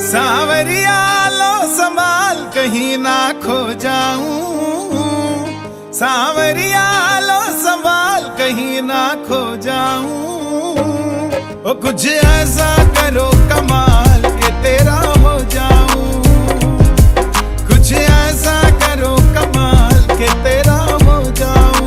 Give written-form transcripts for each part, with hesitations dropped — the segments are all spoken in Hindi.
सावरिया लो संभाल कहीं ना खो जाऊं, सावरिया लो संभाल कहीं ना खो जाऊं। ओ कुछ ऐसा करो कमाल के तेरा हो जाऊं, कुछ ऐसा करो कमाल के तेरा हो जाऊं।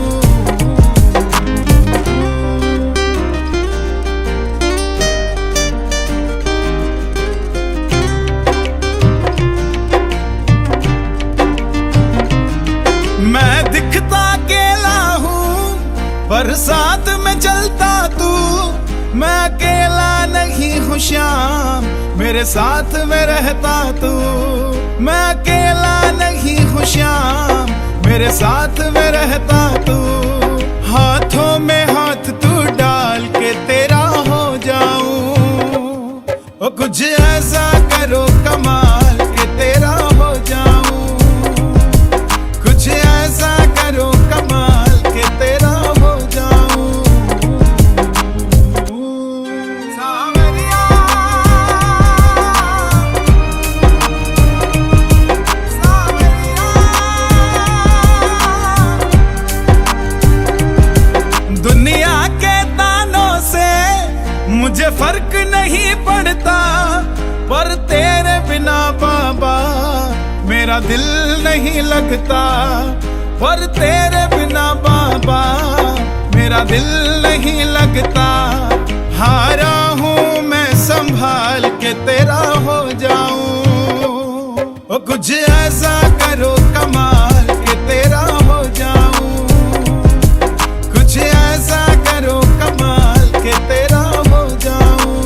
मैं दिखता अकेला हूँ पर साथ में चलता तू, मैं अकेला नहीं हूँ श्याम मेरे साथ में रहता तू, मैं अकेला नहीं हूँ श्याम मेरे साथ में रहता तू। हाथों में हाथ तू डाल के तेरा हो जाऊं, ओ कुछ ऐसा करो कमाल के तेरा हो जाऊं, कुछ ऐसा करो कमाल के तेरा हो जाऊं। सावरिया सावरिया, दुनिया के तानों से मुझे फर्क नहीं पड़ता, पर तेरे बिना बाबा मेरा दिल नहीं लगता, पर तेरे बिना बाबा मेरा दिल नहीं लगता। हारा हूँ मैं संभाल के तेरा हो जाऊं, ओ कुछ ऐसा करो कमाल के तेरा हो जाऊं, कुछ ऐसा करो कमाल के तेरा हो जाऊं।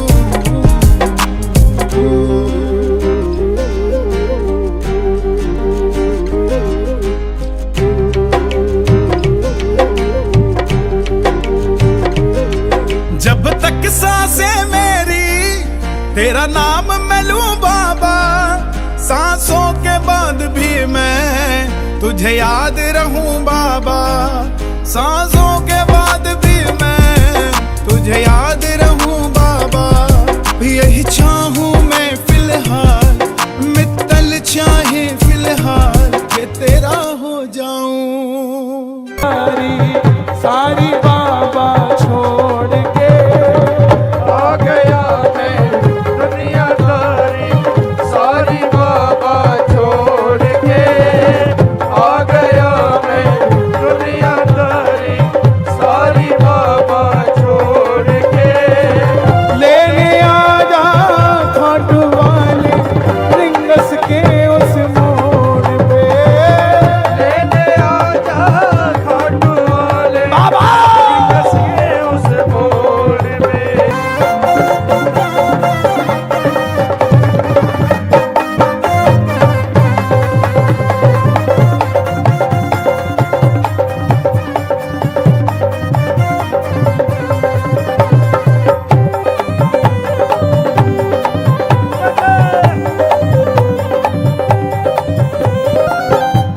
जब तक सांसें मेरी तेरा नाम मैं लूं बाबा, सांसों के बाद भी मैं तुझे याद रहूं बाबा, सांसों के बाद भी मैं तुझे याद रहूं बाबा। यही चाहूं मैं फिलहाल, मित्तल चाहे फिलहाल के तेरा हो जाऊं। सारी बाबा छोड़ के आ गया मैं दुनियादारी, सारी बाबा छोड़ के आ गया मैं दुनियादारी, सारी बाबा छोड़ के। लेने आजा खाटू वाले रिंगस के उस मोड़ पे, लेने आजा खाटू वाले बाबा रिंगस के उस मोड़ पे।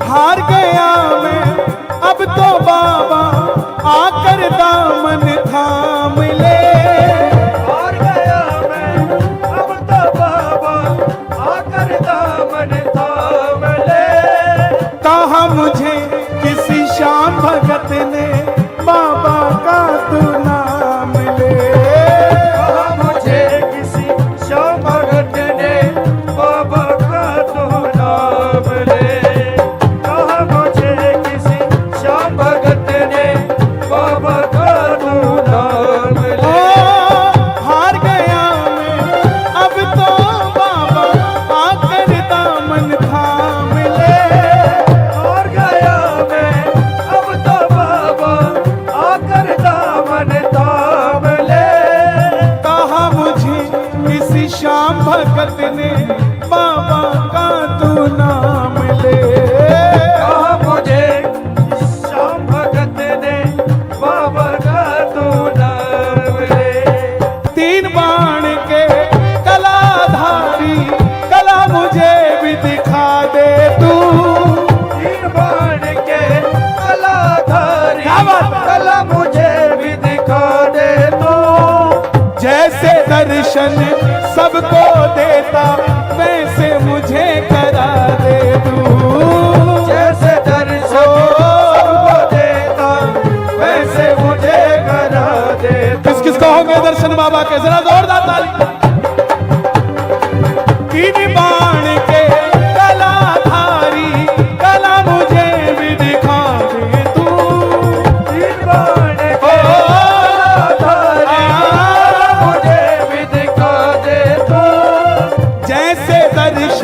हार गया मैं अब तो बाबा आकर दामन थाम ले, हार गया मैं अब तो बाबा आकर दामन थाम ले। कहा मुझे किसी श्याम भगत ने बाबा का तू नाम ले, कहा मुझे किसी श्याम भगत ने बाबा का तू नाम ले, श्याम भगत ने बाबा का तू नाम ले, कहा मुझे श्याम भगत ने बाबा का तू नाम ले। तीन बाण के कलाधारी कला मुझे भी दिखा दे तू, तीन बाण के कलाधारी कला मुझे भी दिखा दे तू। जैसे दर्शन सबको देता मैं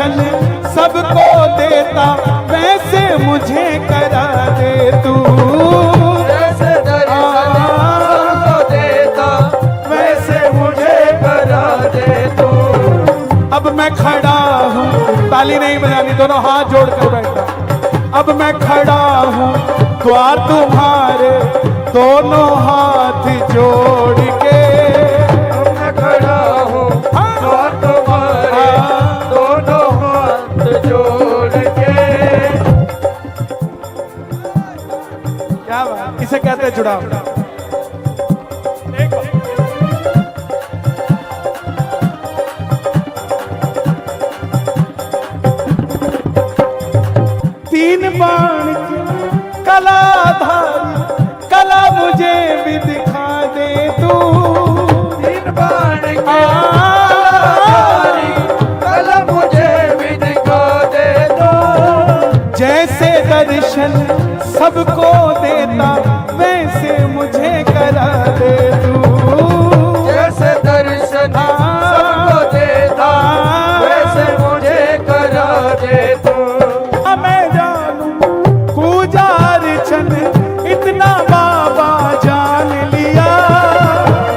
दर्शन सबको देता वैसे मुझे करा दे तू। जैसे दर्शन सबको देता वैसे मुझे करा दे तू। अब मैं खड़ा हूँ, ताली नहीं बजानी, दोनों हाथ जोड़ कर बैठा। अब मैं खड़ा हूँ द्वार तुम्हारे दोनों हाथ जोड़ के। अब मैं खड़ा हूँ द्वार तुम्हारे दोनों हाथ जोड़ के। क्या बात, इसे कहते हैं जुड़ाव। तीन बाण की कलाधारी कला मुझे भी दिखा दे तू। तीन बाण की कलाधारी कला मुझे भी दिखा दे दो। जैसे दर्शन सबको देता वैसे मुझे करा दे तू। जैसे दर्शन सबको देता वैसे मुझे करा दे तू। मैं जानू पूजा अर्चन इतना बाबा जान लिया।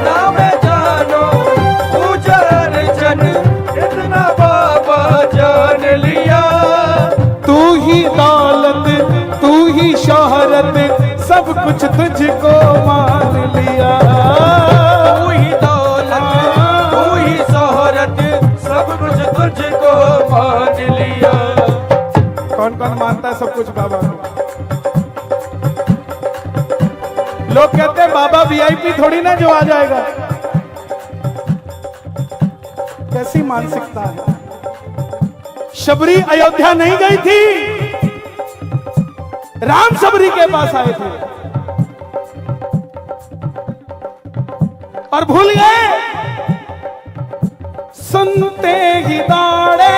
ना मैं जानो पूजा अर्चन इतना बाबा जान लिया। तू ही दौलत तू ही शोहरत सब कुछ तुझको मान लिया। तू ही दौलत तू ही शोहरत सब कुछ तुझको मान लिया। कौन कौन मानता है सब कुछ बाबा को? लोग कहते हैं बाबा वीआईपी थोड़ी ना जो आ जाएगा। कैसी मानसिकता है। शबरी अयोध्या नहीं गई थी, राम शबरी के पास आए थे और भूल गए। सुनते ही दौड़े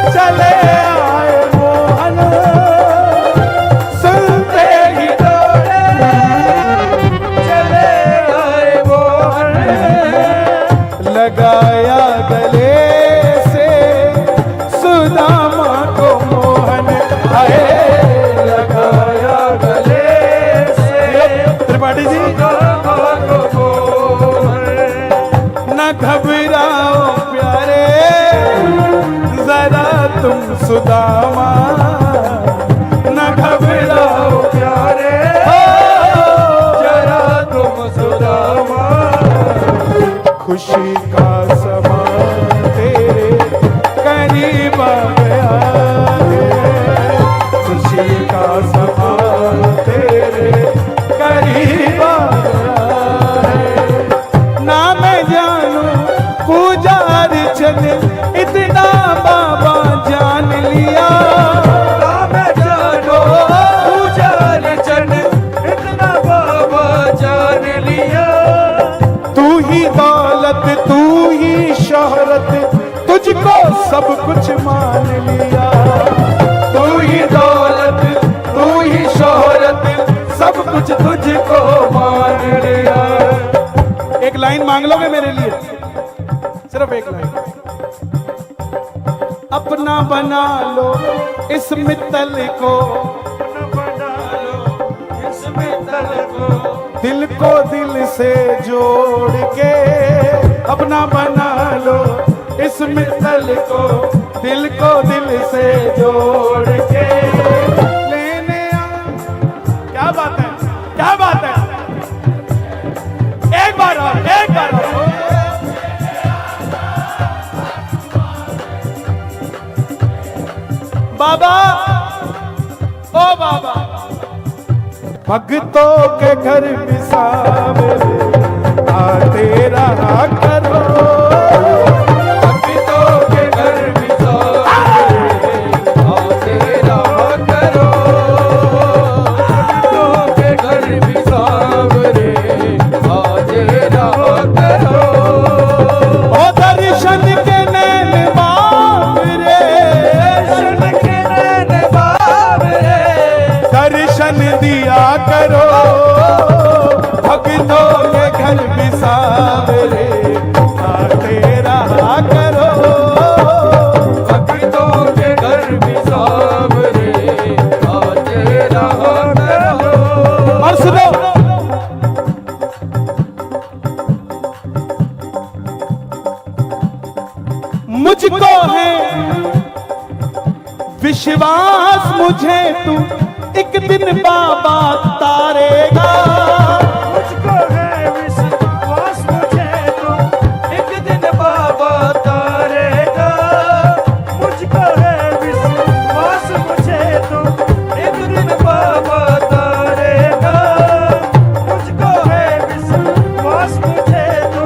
चले आए मोहन। सुनते ही दौड़े चले आए मोहन। लगाया गले से सुदामा को मोहन। आए लगाया गले से त्रिपाठी जी सुदामा को मोहन। न घबराओ प्यारे जरा तुम सुदामा। न घबराओ प्यारे जरा तुम सुदामा। खुशी का समा तेरे करीब आ गया है। खुशी का समा तेरे करीब आ गया है। ना मैं जानू पूजा अर्चन इतना बाबा जान लिया। ना मैं जानो पूजा अर्चन इतना बाबा जान लिया। तू ही दौलत तू ही शोहरत तुझको सब कुछ मान लिया। तू ही दौलत तू ही शोहरत सब कुछ तुझको मान लिया। एक लाइन मांग लोगे मेरे लिए? सिर्फ एक लाइन। अपना बना लो इस मित्तल को, इस मित्तल को दिल को दिल से जोड़ के। अपना बना लो इस मित्तल को दिल से जोड़ के। लेने आ। क्या बात है, क्या बात है। एक बार और, एक बार और। बाबा ओ बाबा भक्तों के घर बिसावे आ तेरा करो। भक्तों के घर बिसावे आ तेरा करो। भक्तों के घर बिसावे आ तेरा करो। ओ दर्शन के नैन बाब रे, दर्शन के नैन बाब रे, दर्शन दिया करो। भक्तों के घर बिसावे रे मुझको है विश्वास, मुझे तू एक दिन बाबा तारेगा। मुझको है विश्वास, मुझे तो एक दिन बाबा तारेगा। मुझको है विश्वास, मुझे तो एक दिन बाबा तारेगा। मुझको है विश्वास, मुझे तो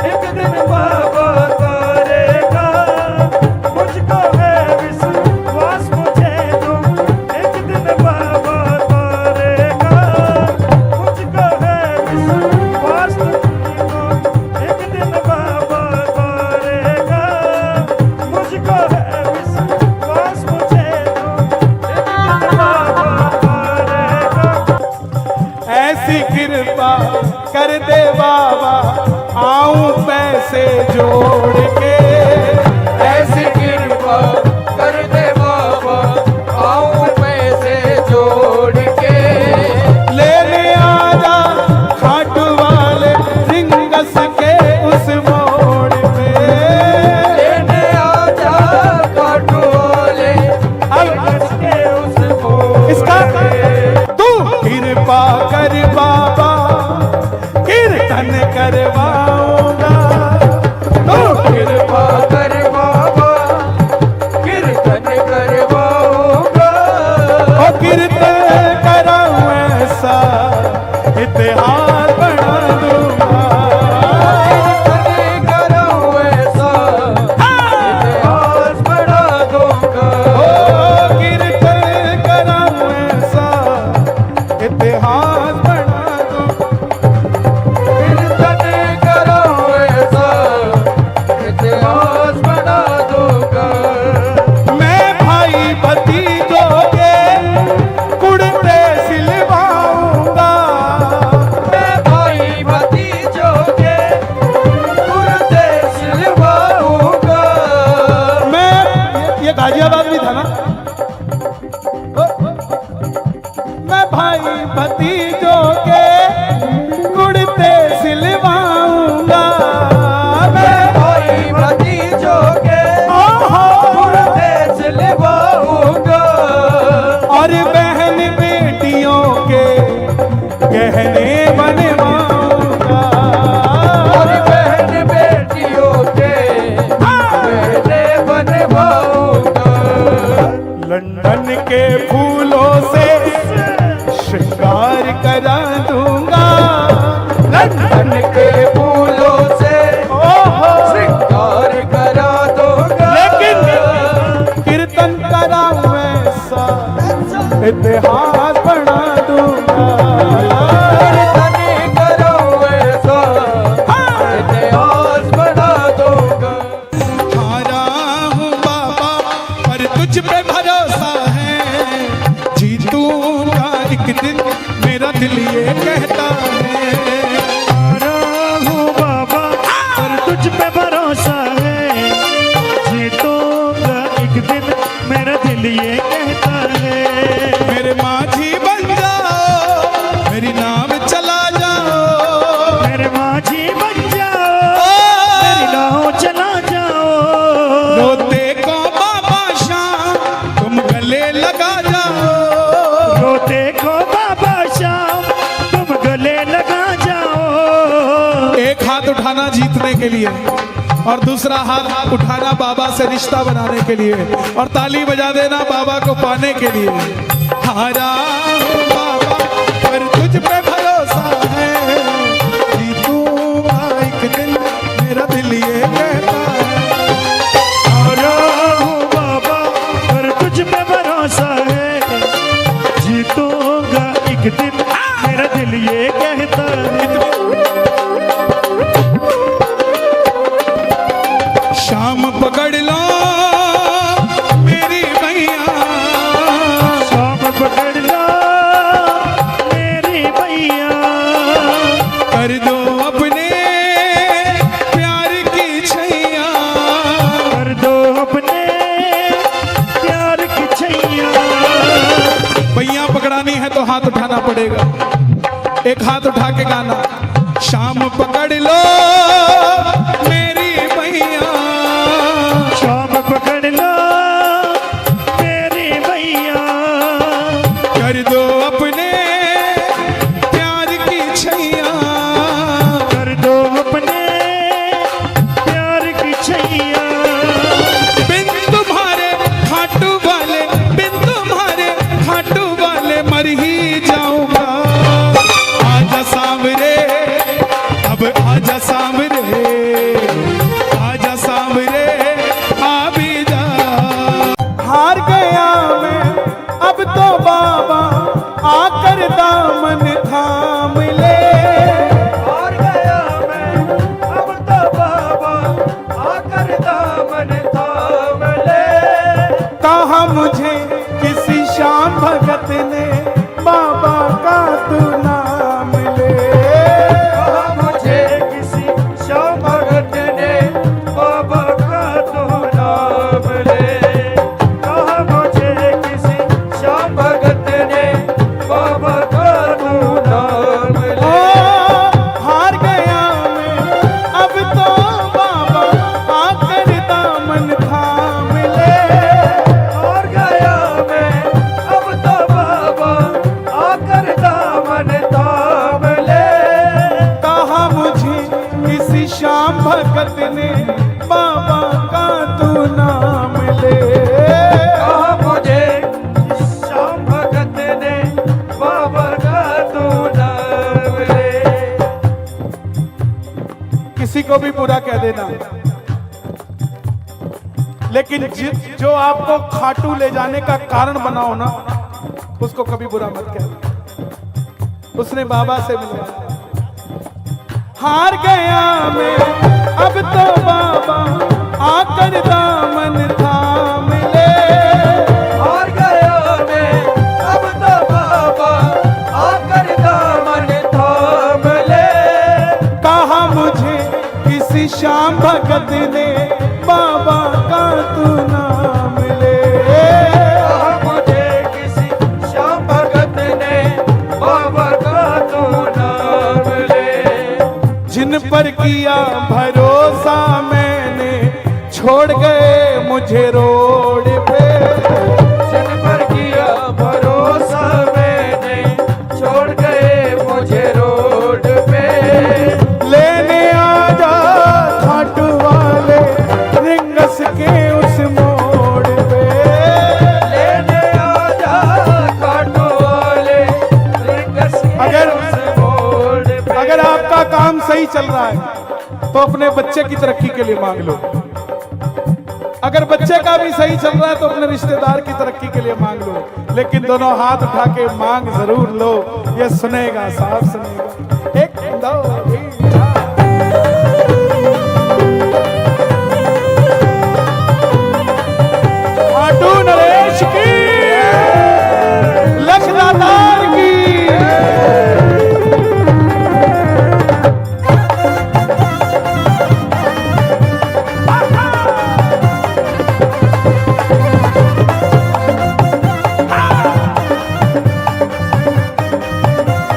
एक दिन बाबा तारेगा। मुझको है विश्वास, मुझे तो एक दिन बाबा तारेगा। मुझको है विश्वास, एक दिन बाबा तारेगा। मुझको है विश्वास, मुझे तो एक दिन बाबा तारेगा। ऐसी कृपा कर दे बाबा, आऊं पैसे जोड़ के। ऐसी कृपा कर दे बाबा, आऊं पैसे जोड़ के। लेने आजा खाटू वाले रिंगस के उस मोड़ पे। लेने आजा काटू वाले के उस मोड़ इसका तू कृपा कर बाबा, कीर्तन करवाऊंगा। तू कृपा कर बाबा, कीर्तन करवाऊंगा। और कीर्तन कराऊं ऐसा इतिहास बना दूंगा। कीर्तन कराऊं ऐसा इतिहास बढ़ा दूंगा। ओ कीर्तन कराऊं ऐसा इतिहास बना दूंगा। कीर्तन कराऊं ऐसा इतिहास बढ़ा दूंगा। मैं भाई भतीजों के कुर्ते सिलवाऊंगा। मैं भाई भतीजों के कुर्ते सिलवाऊंगा। मैं ये गाजियाबाद भी था ना। मैं भाई भतीजों के कुर्ते सिलवाऊंगा। मैं भाई भतीजों के कुर्ते सिलवाऊंगा। और बहन बेटियों के गहने बनवाऊंगा। और बहन बेटियों के गहने बनवाऊंगा। लंदन के फूलों से श्रृंगार करा दूंगा। लंदन के फूलों से श्रृंगार करा दूंगा। लेकिन कीर्तन कराऊं ऐसा इतिहास बना दूंगा। कीर्तन कराऊं ऐसा इतिहास बढ़ा दूंगा। हारा हूँ बाबा पर तुझ पे भरोसा है, जीतूंगा एक दिन मेरा दिल ये कहता है। हारा हूँ बाबा पर तुझ पे भरोसा है, जीतूंगा एक दिन मेरा दिल ये कहता है। मेरे माझी बन जाओ, मेरी नाव चला जाओ। मेरे माझी बन जाओ, मेरी नाव चला जाओ। रोते को बाबा शाम तुम गले लगा जाओ। रोते को बाबा शाम तुम गले लगा जाओ। एक हाथ उठाना जीतने के लिए और दूसरा हाथ उठाना बाबा से रिश्ता बनाने के लिए, और ताली बजा देना बाबा को पाने के लिए। हारा हूँ बाबा पर तुझ पे भरोसा है, जीतूंगा एक दिन मेरा दिल ये कहता है। हारा हूँ बाबा पर तुझ पे भरोसा है, जीतूंगा एक दिन मेरा दिल ये कहता है। शाम पकड़ लो मेरी मैया, शाम पकड़ लो मेरी भैया। कर दो अपने प्यार की छैया। कर दो अपने प्यार की छैया। भैया पकड़ानी है तो हाथ उठाना पड़ेगा। एक हाथ उठा के गाना, शाम पकड़ लो मेरी भैया। दामन थाम ले। कहा मुझे किसी श्याम भगत ने बाबा का तू नाम ले। कहा मुझे किसी श्याम भगत ने बाबा का तू नाम ले। कहा मुझे किसी श्याम भगत ने बाबा का तू नाम ले। हार गया मैं अब तो बाबा आकर दामन थाम ले। हार गया मैं अब तो बाबा आकर दामन थाम ले। कहा मुझे किसी श्याम भगत ने बाबा का तू नाम ले। कहा मुझे श्याम भगत ने बाबा का तू नाम ले। किसी को भी बुरा कह देना, लेकिन जो आपको खाटू ले जाने का कारण बनाओ ना, उसको कभी बुरा मत कहना। उसने बाबा से मिलवाया। हार गया मैं अब तो बाबा आकर दामन थाम ले। हार गया मैं अब तो बाबा आकर दामन थाम ले। कहा मुझे किसी श्याम भगत ने बाबा का तू नाम ले। कहा मुझे किसी श्याम भगत ने बाबा का तू नाम ले। जिन पर किया भरोसा मैंने छोड़ गए मुझे रोड पे। जिन पर किया भरोसा मैंने छोड़ गए मुझे रोड पे। लेने आजा खाटू वाले रिंगस के उस मोड़ पे। लेने आजा खाटू वाले रिंगस के अगर- उस मोड़ पे। अगर आपका काम सही चल रहा है तो अपने बच्चे की तरक्की के लिए मांग लो। अगर बच्चे का भी सही चल रहा है तो अपने रिश्तेदार की तरक्की के लिए मांग लो। लेकिन दोनों हाथ उठा के मांग जरूर लो, ये सुनेगा, साफ सुनेगा। एक दो तीन खाटू नरेश की, लखदातार की।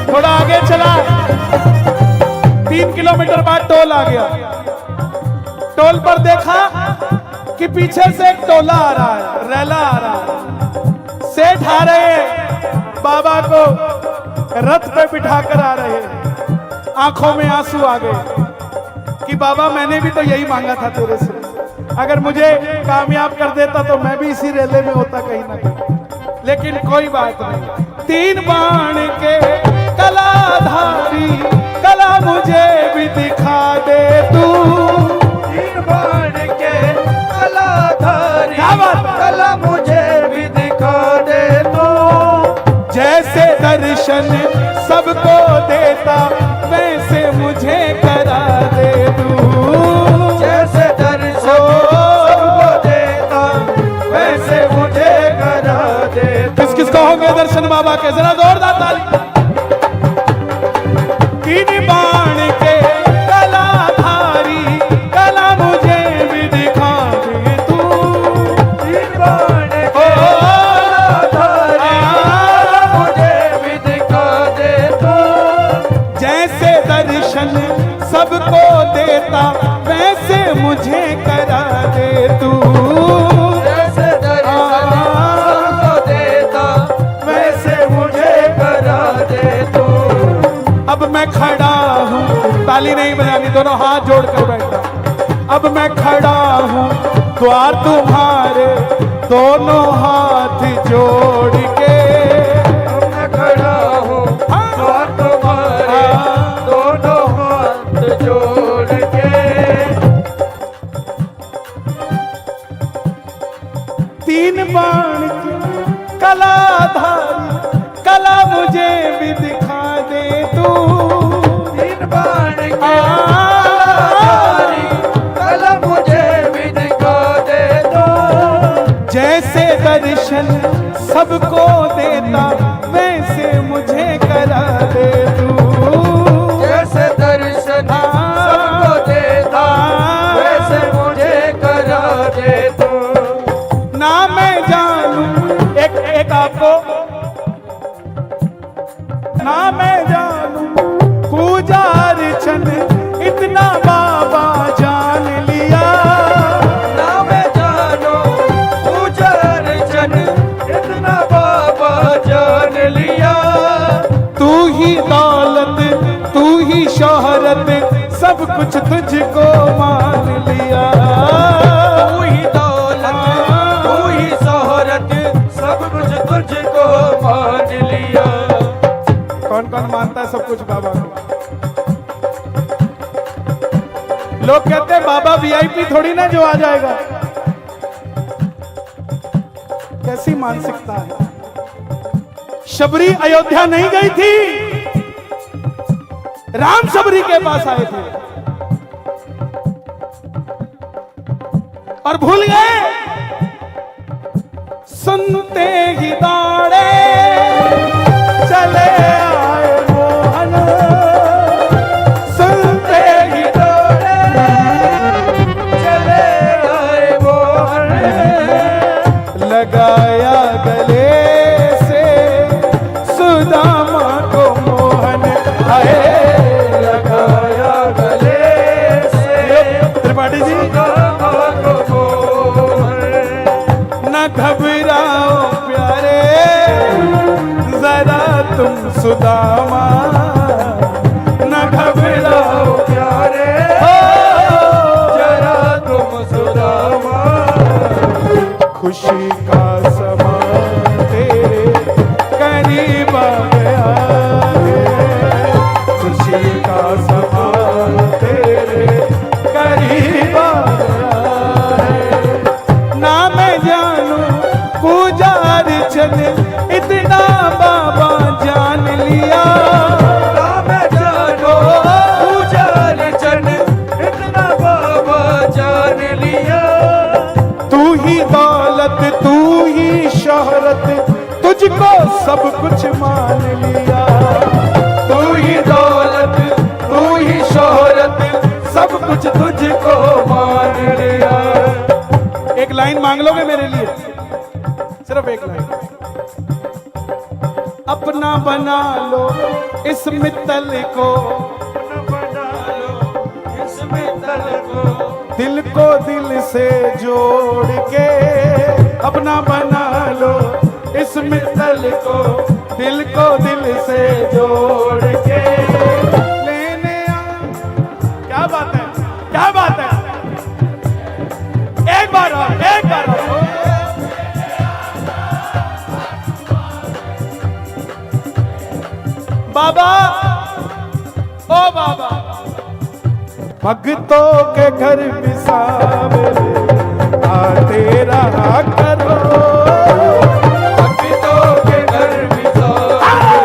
थोड़ा आगे चला, 3 किलोमीटर बाद टोल आ गया। टोल पर देखा कि पीछे से एक टोला आ रहा है, रैला आ रहा है। सेठ आ रहे हैं, बाबा को रथ पे बिठा कर आ रहे हैं। आंखों में आंसू आ गए कि बाबा मैंने भी तो यही मांगा था तेरे से। अगर मुझे कामयाब कर देता तो मैं भी इसी रेले में होता कहीं ना कहीं। लेकिन कोई बात नहीं। 3 बाण के कलाधारी कला मुझे भी दिखा दे तू। 3 बाण के कलाधारी क्या बात? कला मुझे भी दिखा दे तू। जैसे दर्शन सबको देता वैसे मुझे करा दे तू। जैसे दर्शन सबको देता वैसे मुझे करा दे तू। किस किस को होंगे दर्शन बाबा के, जरा जोरदार ताली। 3 बाण के कलाधारी कला मुझे भी दिखा दे तू। 3 बाण के कलाधारी कला मुझे भी दिखा दे तू। जैसे दर्शन सबको देता वैसे मुझे करा दे तू। जैसे दर्शन सबको देता वैसे मुझे करा दे तू। अब मैं खड़ा हूँ, ताली नहीं बजानी, दोनों हाथ जोड़ कर बैठा। अब मैं खड़ा हूँ द्वार तुम्हारे दोनों हाथ जोड़ के। अब मैं खड़ा हूँ द्वार तुम्हारे दोनों हाथ जोड़ के। 3 बाण की कलाधारी कला मुझे भी दिखा दे तू। 3 बाण के कलाधारी कला मुझे भी दिखा दर्शन सबको देता वैसे मुझे करा दे तू। जैसे दर्शन सबको देता वैसे मुझे करा दे तू। ना मैं जानूं एक आपको ना मैं जानूं पूजा अर्चन इतना बाबा जान लिया। ना मैं जानो पूजा अर्चन इतना बाबा जान लिया। तू ही दौलत तू ही शोहरत सब कुछ तुझको मान लिया। तू ही दौलत तू ही शोहरत सब कुछ तुझको मान लिया। कौन कौन मानता है सब कुछ बाबा को? लोग कहते हैं बाबा वीआईपी थोड़ी ना जो आ जाएगा। कैसी मानसिकता है। शबरी अयोध्या नहीं गई थी, राम शबरी के पास आए थे और भूल गए। सुनते ही दौड़े चले आए मोहन। सुनते ही दौड़े चले आए मोहन। लगाया गले से सुदामा को मोहन। आए लगाया गले से त्रिपाठी जी सुदामा को मोहन। न घबराओ प्यारे जरा तुम सुदामा। न घबराओ प्यारे जरा तुम सुदामा। खुशी का समा तेरे करीब आ गया है। खुशी का समा तेरे करीब आ गया है। ना मैं जानूं पूजा अर्चन इतना बाबा जान लिया। ना मैं जानो पूजा अर्चन इतना बाबा जान लिया। तू ही दौलत तू ही शोहरत तुझको सब कुछ मान लिया। तू ही दौलत तू ही शोहरत सब कुछ तुझको मान लिया। एक लाइन मांग लोगे मेरे लिए? सिर्फ एक लाइन। अपना बना लो इस मित्तल को, इसमें तल को दिल को दिल से जोड़ के। अपना बना लो इस मित्तल को, दिल को दिल से जोड़ के। लेने आ क्या बात है, क्या बात है। एक बार और, एक बार और। बाबा ओ बाबा भक्तों के घर बिसावरे आते रहा करो। भक्तों के घर बिसावरे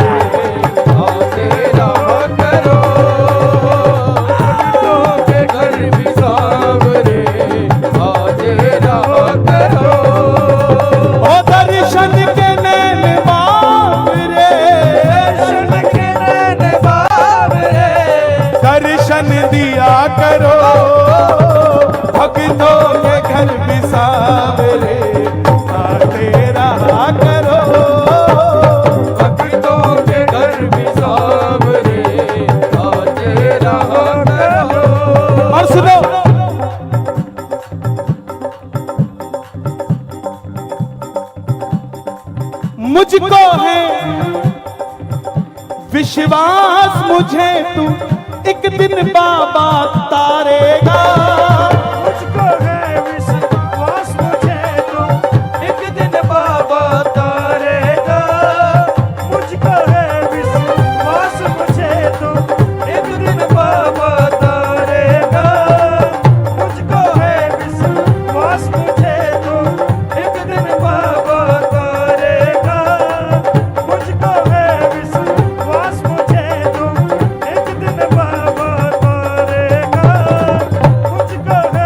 आते रहा करो। भक्तों के घर बिसावरे आते रहा करो। ओ दर्शन के नैन बावरे, दर्शन के नैन बावरे दर्शन दिया करो। भक्तों के घर बिसावरे आते रहा करो। भक्तों के घर बिसावरे आते रहा करो। और सुनो मुझको है विश्वास मुझे तू एक दिन बाबा तारेगा। मुझको है विश्वास मुझे तो एक दिन बाबा तारेगा। मुझको है विश्वास मुझे तो एक दिन बाबा तारेगा। मुझको है विश्वास मुझे तो एक दिन बाबा तारेगा। मुझको है विश्वास मुझे तो एक दिन बाबा तारेगा। मुझको है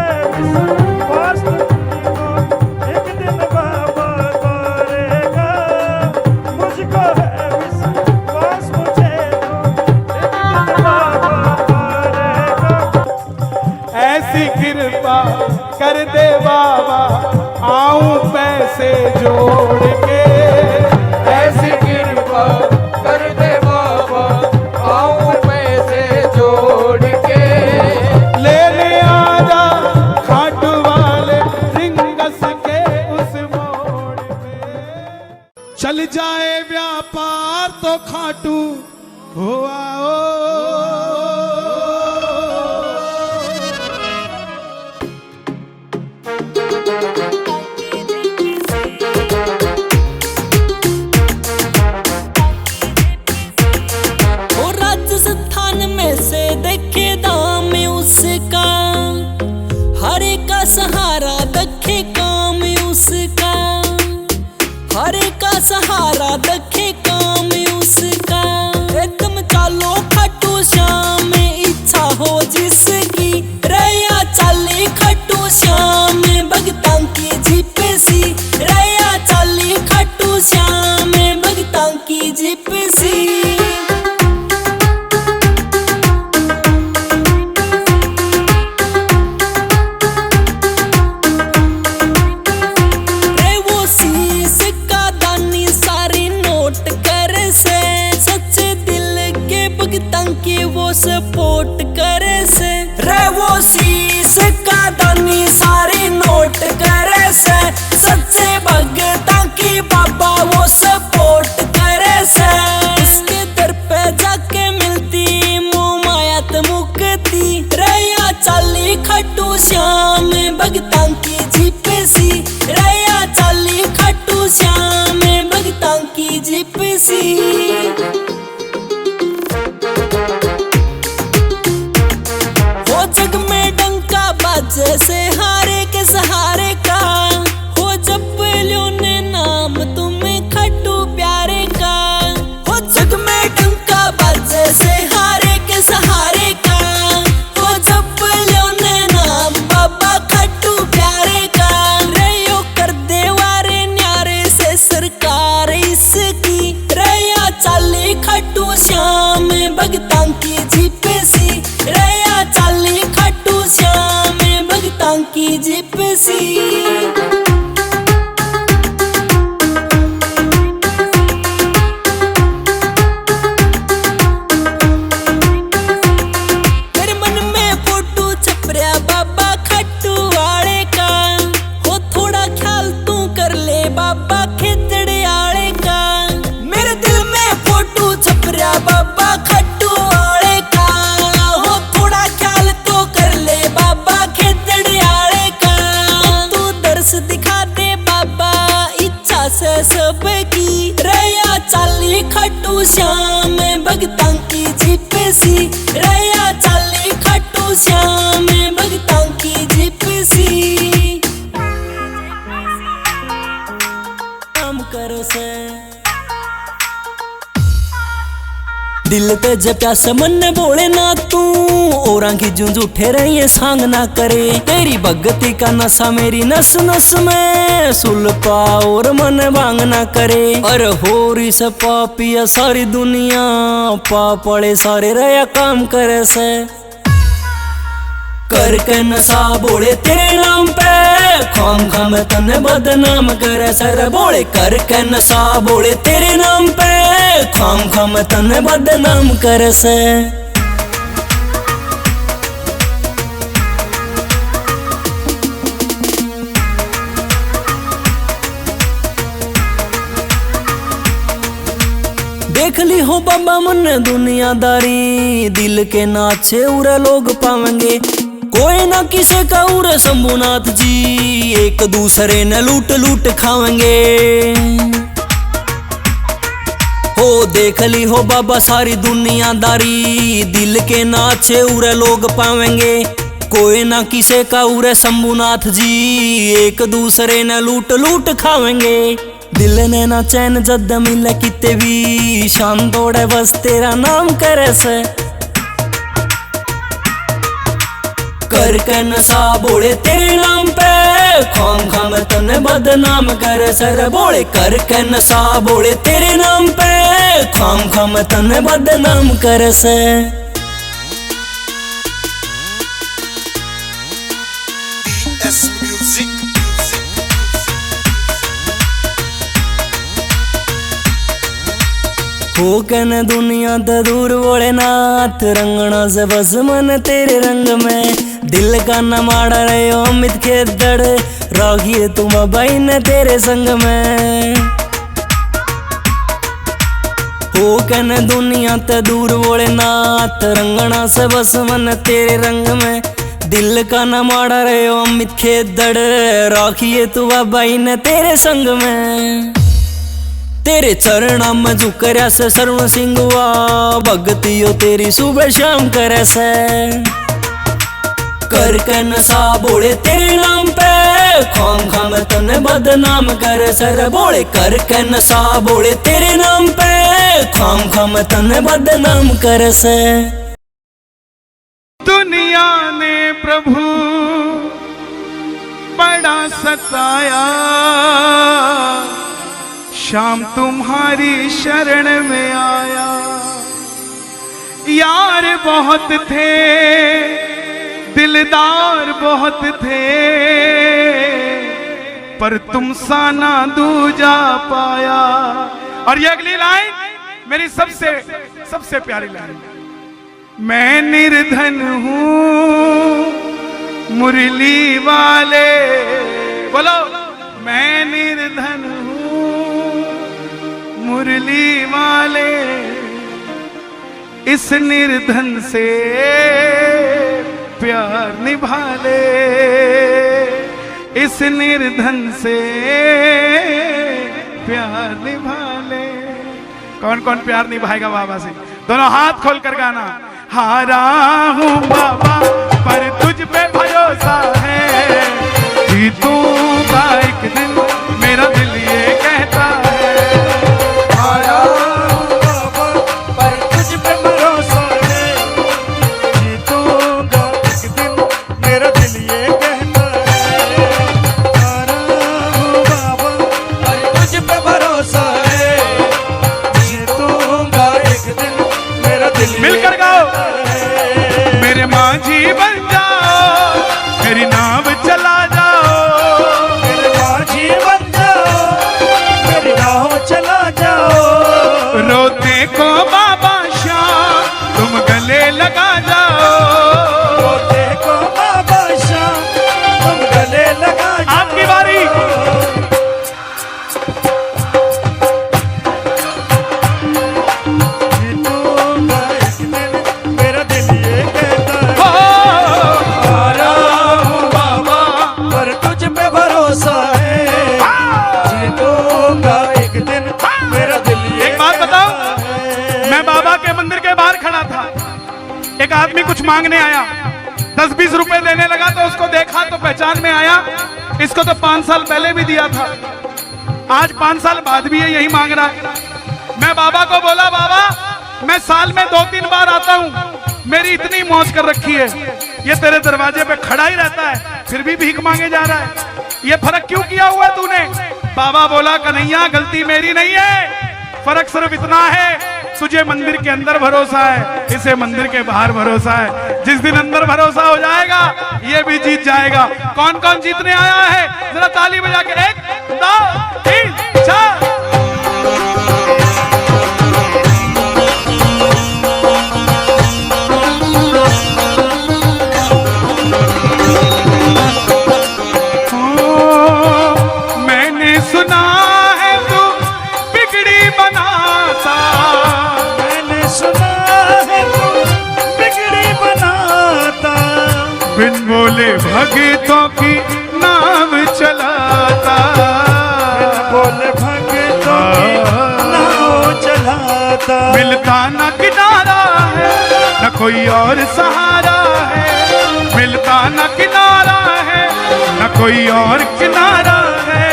पैसे जोड़ के। ऐसी कृपा कर दे बाबा, आऊं पैसे जोड़ के। लेने आजा खाटू वाले रिंगस के उस मोड़ पे। चल जाए व्यापार तो खाटू हो आओ। राजस्थान में से देखे दाम उसका, हरे का सहारा देखे काम उसका, हरे का सहारा देखे काम उसका। एकदम चालो खाटू श्याम, इच्छा हो जिसकी रया चाली खाटू श्याम, भगतां की जिपसी रया चाली खाटू श्याम, भगतां की जिपसी। वो सपोर्ट करे से रे, वो शीश का दानी सारे नोट करे से, सच्चे भगतां की बाबा वो सपोर्ट करे से। इसके दर पे जाके मिलती मोह मायात मुक्ति, रया चाली खाटू श्याम, भगतां की जिपसी रया चाली खाटू श्याम, भगतां की जिपसी। जग में डंका बाजे से हारे के सहारे का, हो जब लियो ने नाम तुम्हें खाटू प्यारे का। हो जग में डंका बाजे से हारे के सहारे का, हो जब लियो ने नाम बाबा खाटू प्यारे का। रयो कर दे वारे न्यारे से सरकार इसकी, रया चाली खाटू श्याम, भगतां की जिपसी रया चाली खाटू श्याम, भगतां की जिपसी। मेरे मन में फोटो छपरिया बाबा खाटू वाले का, हो थोड़ा ख्याल तू कर ले बाबा खेतड़े आले का। मेरे दिल में फोटो छपरिया बाबा खाटू वाले का, हो थोड़ा ख्याल तो कर ले बाबा खेतड़े आले का। तू दर्श दिखा दे बाबा इच्छा से सबकी, रया चाली खाटू श्याम, भगतां की जिपसी रया चाली खाटू श्याम, भगतां की जिपसी। काम करो से दिल ते जप्या समन बोले ना तू, औरा की जूंज उठे रही सांग ना करे। तेरी भगती का नशा मेरी नस नस में सुलपा और मन भांग ना करे। अरे होरी से पापिया सारी दुनिया, पापड़े सारे रया काम करे से। करके नशा बोले तेरे नाम पे, खाम खाम तने बदनाम करे सर बोले। करके नशा बोले तेरे नाम पे, खाम खाम तने बदनाम करे से। देख ली हो बाबा मन दुनियादारी, दिल के नाचे उरे लोग पावेंगे। कोई ना किसे का उरे शंभुनाथ जी, एक दूसरे न लूट लूट खावेंगे। हो देख ली हो बाबा सारी दुनियादारी, दिल के नाचे उरे लोग पावेंगे। कोई ना किसे का उरे शंभुनाथ जी, एक दूसरे न लूट लूट खावेंगे। दिल ने ना चैन जद मिले किते भी, शान तोड़े बस तेरा नाम करे से। करके नशा बोले तेरे नाम पे, खाम खाम तने बदनाम करे सर बोले। करके नशा बोले तेरे नाम पे, खाम खाम तने बदनाम करे से। DS Music. हो कन दुनिया तो दूर भोलेनाथ, रंगना से बस मन तेरे रंग में। दिल का न माड़ा रहे अमित खेदड़, राखिए तुम भाई न तेरे संग में। हो कन दुनिया तो दूर भोलेनाथ, रंगना से बस मन तेरे रंग में। दिल का न माड़ा रहे अमित खेदड़, राखिए तू भाई न तेरे संग में। तेरे चरणा में झुकर्या से सर्व सिंगुआ, भगतियो तेरी सुबह शाम करे से। कर के नशा बोले तेरे नाम पे, खाम खाम तने बदनाम करे सर बोले। कर के नशा बोले तेरे नाम पे, खाम खाम तने बदनाम करे से। दुनिया ने प्रभु बड़ा सताया, शाम तुम्हारी शरण में आया। यार बहुत थे, दिलदार बहुत थे, पर तुम सा ना दूजा पाया। और ये अगली लाइन मेरी सबसे प्यारी लाइन। मैं निर्धन हूं मुरली वाले, बोलो मैं निर्धन हूं मुरली वाले, इस निर्धन से प्यार निभा ले, इस निर्धन से प्यार निभा ले। कौन कौन प्यार निभाएगा बाबा से? दोनों हाथ खोल कर गाना। हारा हूँ बाबा पर तुझ पे भरोसा है, जीतूंगा एक दिन मेरा दिल ये कहता है। हारा हूँ बाबा पर तुझ पे भरोसा है, जीतूंगा एक दिन मेरा दिल ये कहता है। हारा हूँ बाबा पर तुझ पे भरोसा है, जीतूंगा एक दिन मेरा दिल। मिलकर गाओ। मेरे माझी बन जाओ, मेरी नाव चला जाओ, मेरे माझी बन जाओ, मेरी नाव चला जाओ। रोते को बाबा श्याम तुम गले लगा जाओ, रोते को बाबा श्याम तुम गले लगा जाओ। आपकी बारी। जीतूंगा एक दिन मेरा दिल ये कहता है। हारा हूँ बाबा पर तुझ पे भरोसा है, जीतूंगा एक दिन मेरा दिल ये एक बात बताओ, मैं बाबा के मंदिर के बाहर खड़ा था, एक आदमी कुछ मांगने आया, 10-20 रुपए देने लगा तो उसको देखा तो पहचान में आया, इसको तो 5 साल पहले भी दिया था, आज 5 साल बाद भी ये यही मांग रहा है। मैं बाबा को बोला, बाबा मैं साल में 2-3 बार आता हूँ, मेरी इतनी मौज कर रखी है, ये तेरे दरवाजे पे खड़ा ही रहता है फिर भी भीख मांगे जा रहा है, ये फर्क क्यों किया हुआ है तूने? बाबा बोला, कन्हैया गलती मेरी नहीं है, फर्क सिर्फ इतना है तुझे मंदिर के अंदर भरोसा है, इसे मंदिर के बाहर भरोसा है। जिस दिन अंदर भरोसा हो जाएगा ये भी जीत जाएगा। कौन कौन जीतने आया है जरा ताली बजा के? 1 2 3 4। मैंने सुना है तू बिगड़ी बनाता, मैंने सुना है तू बिगड़ी बनाता, बिन बोले भगतों की नाव चलाता, बोले भगतों की नाव चलाता। मिलता न किनारा है न कोई और सहारा है, मिलता न किनारा है न कोई और किनारा है।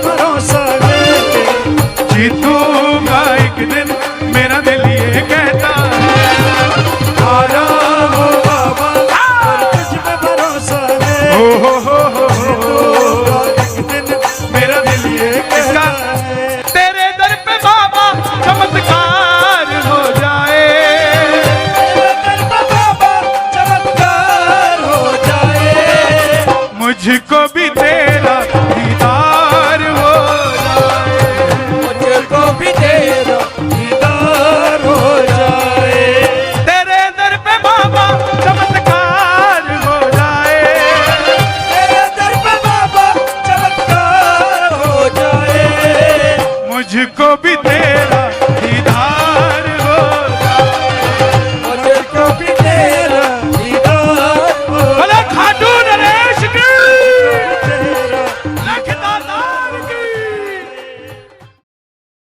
भरोसा लेके जीतूंगा एक दिन मेरा दिल ये कहता है। हारा हूँ बाबा पर तुझ पे भरोसा है, ओ हो जीतूंगा एक दिन मेरा दिल ये कहता है। तेरे दर पे बाबा चमत्कार हो जाए, तेरे दर पे बाबा चमत्कार हो जाए, मुझको भी तेरा दीदार हो जाए। मुझको भी दे